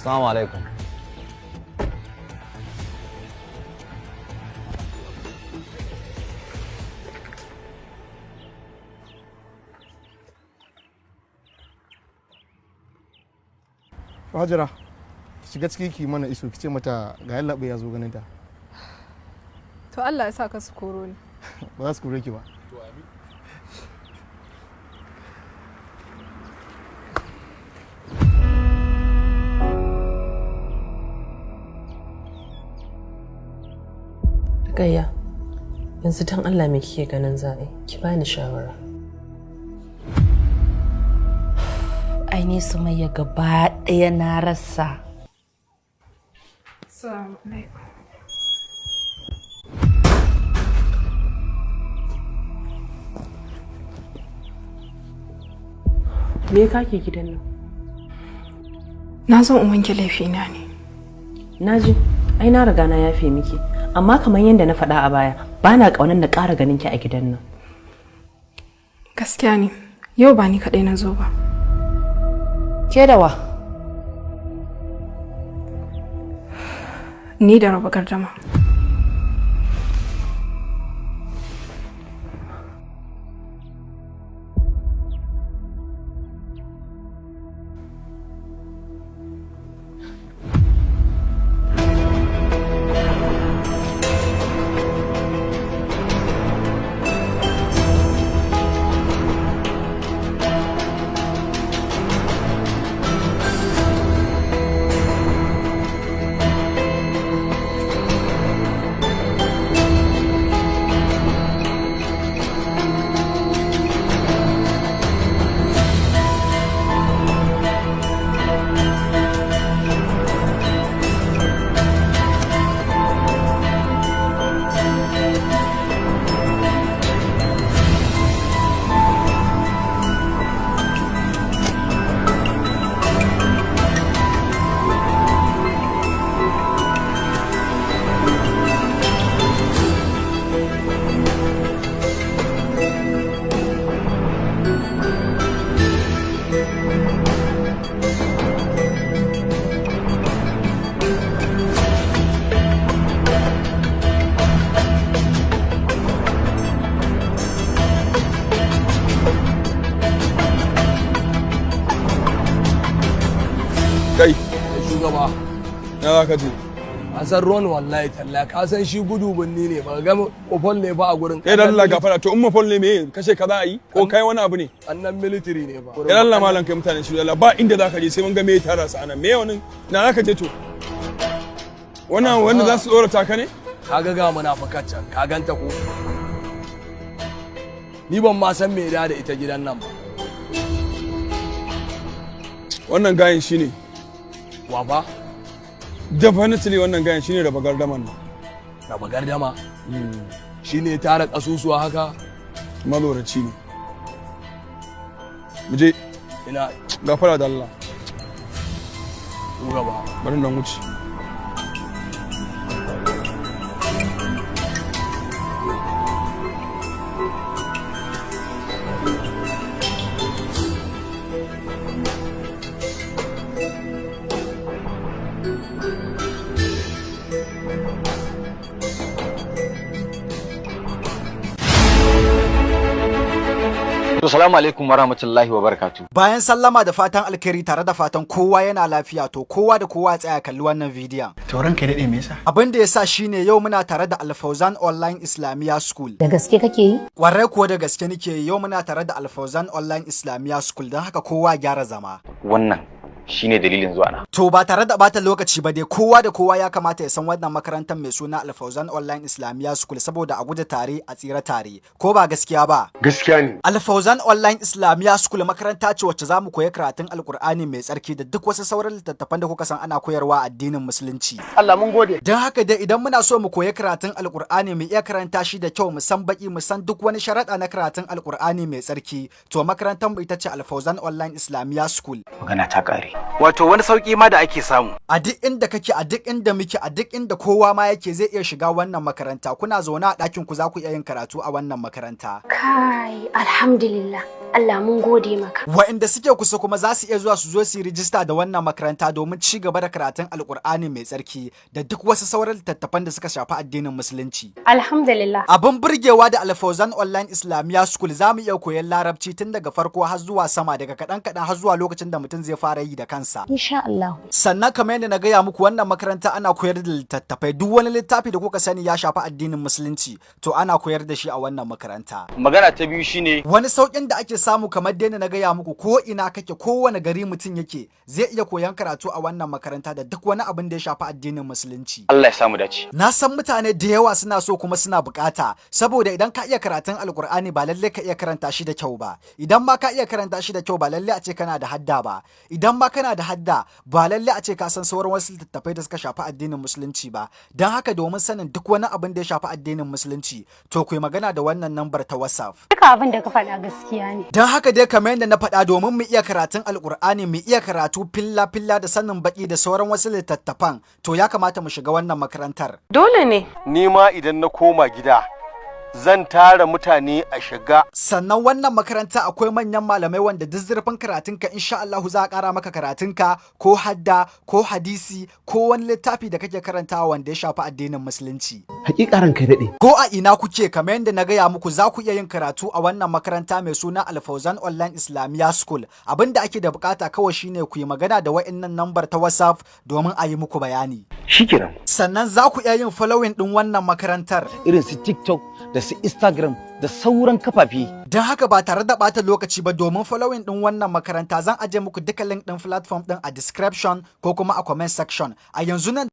Assalamu alaikum. Hajara, shiga ciki ki mana iso ki ce mata ga yallaɓe ya zo ganin ta. To Allah ya sa ka su koro ni. Ba za su kore ki ba. Gayya, yanzu don Allah me kike ganin za a yi? Ki bani shawara. Ai ni Sumayya gaba ɗaya na rasa. Assalamu alaikum. Me kake gidan nan? Na zo in wanke laifina ne. Naji, ai na riga na yafe miki. Amma kamar yadda na faɗa a baya, ba na ƙaunar na ƙara ganin ki a gidan nan. Gaskiya ne, yau ba ni kaɗai na zo ba. Ke da wa? Ni da raba gardama. Shugaba, Na za ka je? a san ruwan wallahi talla ka san shi gudu binni ne ba ga kofol ne ba a gurin. Eh dan Allah gafara to umma fol ne me kashe ka za a yi ko kai wani abu ne? Annan military ne ba. Eh dan Allah malam kai mutane shi Allah ba inda za ka je sai mun ga me tara su anan me wani na za ka je to? Wannan wanda za su tsorata ka ne? Kaga ga munafikan can ka ganta ko? Ni ban ma san me da ita gidan nan ba. Wannan gayin shine. Wa ba? Definitely wannan gayin shine raba gardaman nan. Raba gardama? Shine tara kasusuwa haka? Maloraci ne. Mu je Ina gafara da Allah. shugaba. Bari nan wuce. Assalamu alaikum warahmatullahi wabarakatuh. Bayan sallama da fatan alkhairi tare da fatan kowa yana lafiya to kowa da kowa tsaya kalli wannan bidiyon. To ranka daɗe me yasa? Abin da yasa shine yau muna tare da Alfauzan Online Islamiyya School. Da gaske kake yi? Warai kuwa da gaske nake yi, yau muna tare da Alfauzan Online Islamiyya School don haka kowa gyara zama. Wannan shine dalilin zuwa na. To ba tare da bata lokaci ba dai kowa da kowa ya kamata ya san wannan makarantar mai suna Alfauzan Online Islamiyya School saboda a gudu tare a tsira tare. Ko ba gaskiya ba? Gaskiya ne. Alfauzan Online Islamiyya School makaranta ce wacce zamu koyi karatun Alkur'ani mai tsarki da duk wasu sauran littattafan da kuka san ana koyarwa a addinin musulunci. Allah mun gode. Don haka dai idan muna so mu koyi karatun Alkur'ani mu iya karanta shi da kyau mu san baki mu san duk wani sharaɗa na karatun Alkur'ani mai tsarki to makarantar mu ita ce Alfauzan Online Islamiyya School. Magana ta ƙare. Wato wani sauki ma da ake samu. A duk inda kake, a duk inda muke, a duk inda kowa ma yake zai iya shiga wannan makaranta. Kuna zaune a ɗakin ku za ku iya yin karatu a wannan makaranta. Kai, alhamdulillah. Allah mun gode maka. Wa'inda suke kusa kuma za su iya zuwa su zo su yi rijista da wannan makaranta domin ci gaba da karatun Alƙur'ani mai tsarki da duk wasu sauran littattafan da suka shafi addinin Musulunci. Alhamdulillah. Abin burgewa da Al-Fawzan Online Islamiyya School za mu iya koyon Larabci tun daga farko har zuwa sama, daga kaɗan har zuwa lokacin da mutum zai fara yi da kansa. Insha Allah. Sannan kamar yadda na gaya muku, wannan makaranta ana koyar da littattafai. Duk wani littafi da kuka sani ya shafi addinin Musulunci to ana koyar da shi a wannan makaranta. Magana ta biyu shine wani sauƙin da ake samu kamar dai na gaya muku, ko ina kake, kowane gari mutum yake zai iya koyan karatu a wannan makaranta da duk wani abin da ya shafi addinin Musulunci. Allah ya samu dace. Na san mutane da yawa suna so kuma suna bukata, saboda idan ka iya karatun Alkur'ani ba lalle ka iya karanta shi da kyau ba. Idan ma ka iya karanta shi da kyau ba lalle a ce kana da hadda ba. Idan ma kana da hadda ba lalle a ce ka san sauran wasu littattafai da suka shafi addinin Musulunci ba. Don haka domin sanin duk wani abin da ya shafi addinin Musulunci to ku yi magana da wannan lambar ta WhatsApp. Duka abin da ka faɗa gaskiya ne. Don haka dai kamar yadda na faɗa, domin mu iya karatun Alkur'ani, mu iya karatu filla-filla da sanin baki da sauran wasu littattafan, to ya kamata mu shiga wannan makarantar. Dole ne. Ni ma idan na koma gida zan tara mutane a shiga. Sannan wannan makaranta akwai manyan malamai wanda duk zurfin karatunka insha Allah za a ƙara maka karatunka ko hadda ko hadisi ko wani littafi da kake karantawa wanda ya shafi addinin Musulunci. Hakika ranka daɗe. Ko a ina kuke, kamar yadda na gaya muku, za ku iya yin karatu a wannan makaranta mai suna Al-Fawzan Online Islamiyya School. Abin da ake da bukata kawai shine ku yi magana da wa'innan lambar ta WhatsApp domin a yi muku bayani. Shikenan. Sannan za ku iya yin following din wannan makarantar irin su TikTok da su Instagram da sauran kafafe. Don haka ba tare da bata lokaci ba, domin following din wannan makaranta zan aje muku duka link din platform din a description ko kuma a comment section. A yanzu nan